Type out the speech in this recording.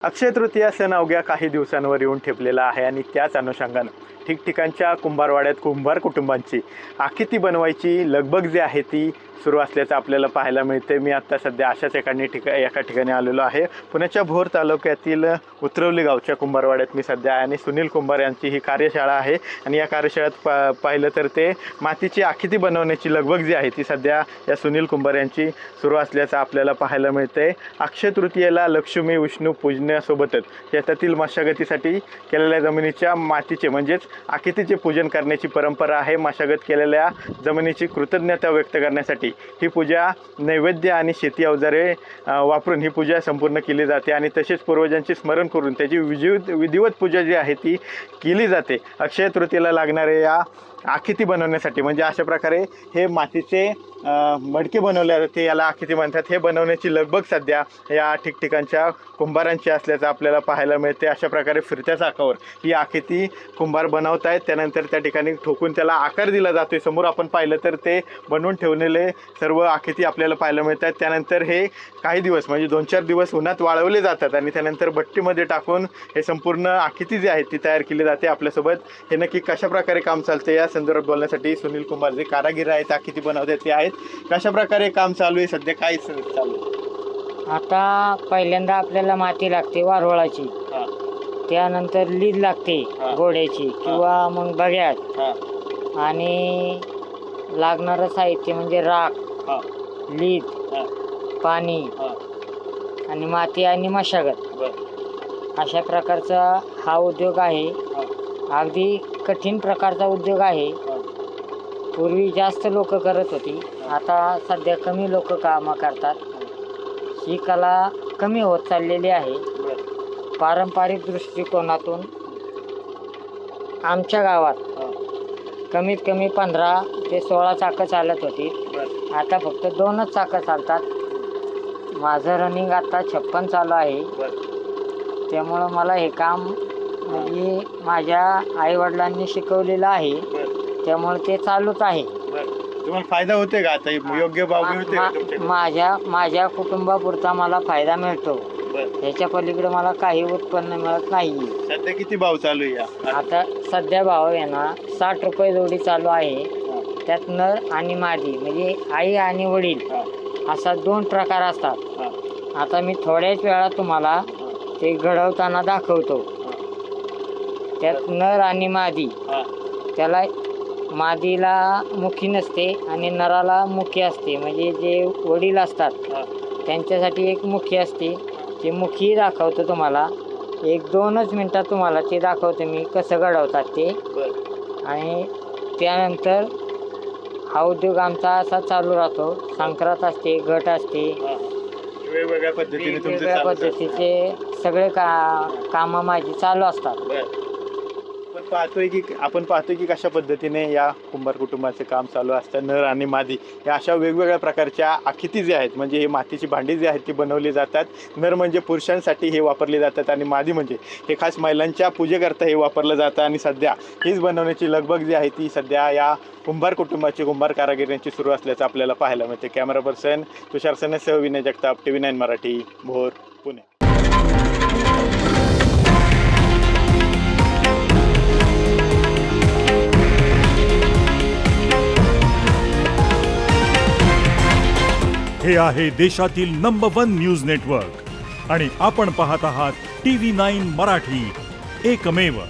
अक्षय तृतीया सण अवघ्या काही दिवसांवर येऊन ठेपलेला आहे आणि त्याच अनुषंगानं ठिकठिकाणच्या कुंभारवाड्यात कुंभार कुटुंबांची आखिती बनवायची लगबग जी आहे ती सुरू असल्याचं आपल्याला पाहायला मिळते। मी आता सध्या अशाच एका ठिकाणी आलेलो आहे। पुण्याच्या भोर तालुक्यातील उतरवली गावच्या कुंभारवाड्यात मी सध्या आहे आणि सुनील कुंभार यांची ही कार्यशाळा आहे आणि या कार्यशाळेत पाहिलं तर ते मातीची आखिती बनवण्याची लगबग जी आहे ती सध्या या सुनील कुंभार यांची सुरू असल्याचं आपल्याला पाहायला मिळते। अक्षय तृतीयेला लक्ष्मी विष्णू पूजण्यासोबतच शेतातील मशागतीसाठी केलेल्या जमिनीच्या मातीचे म्हणजेच आखितीचे पूजन करण्याची परंपरा आहे। मशागत केलेल्या जमिनीची कृतज्ञता व्यक्त करण्यासाठी ही पूजा नैवेद्य आणि शेती अवजारे वापरून ही पूजा संपूर्ण केली जाते आणि तसेच पूर्वजांचे स्मरण करून त्याची विधिवत पूजा जी आहे ती केली जाते। अक्षय तृतीयेला लागणारे या आखिती बनवण्यासाठी म्हणजे अशा प्रकारे हे मातीचे मडके बनवले जाते, याला आखिती म्हणतात। हे बनवण्याची लगबग सध्या या ठिकठिकाणच्या कुंभारांची असल्याचं आपल्याला पाहायला मिळते। अशा प्रकारे फिरत्या चाकावर ही आखिती कुंभार बनवत आहेत, त्यानंतर त्या ठिकाणी ठोकून त्याला आकार दिला जातो। समोर आपण पाहिलं तर ते बनवून ठेवलेले सर्व आखिती आपल्याला पाहायला मिळतात। त्यानंतर हे काही दिवस म्हणजे 2-4 दिवस उन्हात वाळवले जातात आणि त्यानंतर भट्टीमध्ये टाकून हे संपूर्ण आखिती जी आहे ती तयार केली जाते। आपल्यासोबत हे नक्की कशा प्रकारे काम चालते या संदर्भात बोलण्यासाठी सुनील कुंभार जे कारागीर आहेत, आखिती बनवतात ते आहेत। कशा प्रकारे काम चालू आहे सध्या, काय चालू आहे? आता पहिल्यांदा आपल्याला माती लागते वारोळाची, त्यानंतर लीद लागते घोड्याची किंवा मग बघ्यात, आणि लागणारं साहित्य म्हणजे राख, लीद, पाणी आणि माती आणि मशागत। अशा प्रकारचा हा उद्योग आहे। अगदी कठीण प्रकारचा उद्योग आहे। पूर्वी जास्त लोक करत होती, आता सध्या कमी लोक कामं करतात। ही कला कमी होत चाललेली आहे। पारंपरिक दृष्टिकोनातून आमच्या गावात कमीत कमी 15 ते 16 चाकं चालत होती, आता फक्त 2च चाकं चालतात। माझं रनिंग आता 56 चालू आहे। त्यामुळं मला हे काम म्हणजे माझ्या आईवडिलांनी शिकवलेलं आहे, त्यामुळे ते चालूच आहे। तुम्हाला फायदा होते का आता, योग्य भाव मिळते का तुमच्या? माझ्या कुटुंबापुरता मला फायदा मिळतो, ह्याच्या पलीकडे मला काही उत्पन्न मिळत नाही। सध्या किती भाव चालू आहे? आता सध्या भाव आहे ना 60 रुपये जोडी चालू आहे। त्यात नर आणि मादी म्हणजे आई आणि वडील असा 2 प्रकार असतात। आता मी थोड्याच वेळात तुम्हाला ते घडवताना दाखवतो। त्यात नर आणि मादी, त्याला मादीला मुखी नसते आणि नराला मुखी असते। म्हणजे जे वडील असतात त्यांच्यासाठी एक मुखी असते, ती मुखी दाखवतो तुम्हाला। 1-2च मिनटात तुम्हाला ते दाखवतो मी कसं घडवतात ते। आणि त्यानंतर हा उद्योग आमचा असा चालू राहतो। संक्रांत असते, घट असते, वेगवेगळ्या पद्धतीचे सगळे कामं माझी चालू असतात। आपण पाहतोय की कशा पद्धतीने या कुंभार कुटुंबाचे काम चालू असतं। नर आणि मादी या अशा वेगवेगळ्या प्रकारच्या आखिती जे आहेत म्हणजे हे मातीची भांडी जी आहेत ती बनवली जातात। नर म्हणजे पुरुषांसाठी हे वापरले जातात आणि मादी म्हणजे हे खास महिलांच्या पूजेकरता हे वापरलं जातं। आणि सध्या हीच बनवण्याची लगबग जी आहे ती सध्या या कुंभार कुटुंबाची कुंभार कारागिरांची सुरू असल्याचं आपल्याला पाहायला मिळते। कॅमेरा पर्सन तुषार सनेसह विनय जगताप, TV9 मराठी, भोर, पुणे। हे आहे देशातील नंबर 1 न्यूज नेटवर्क आणि आपण पाहत आहात TV9 मराठी, एकमेव।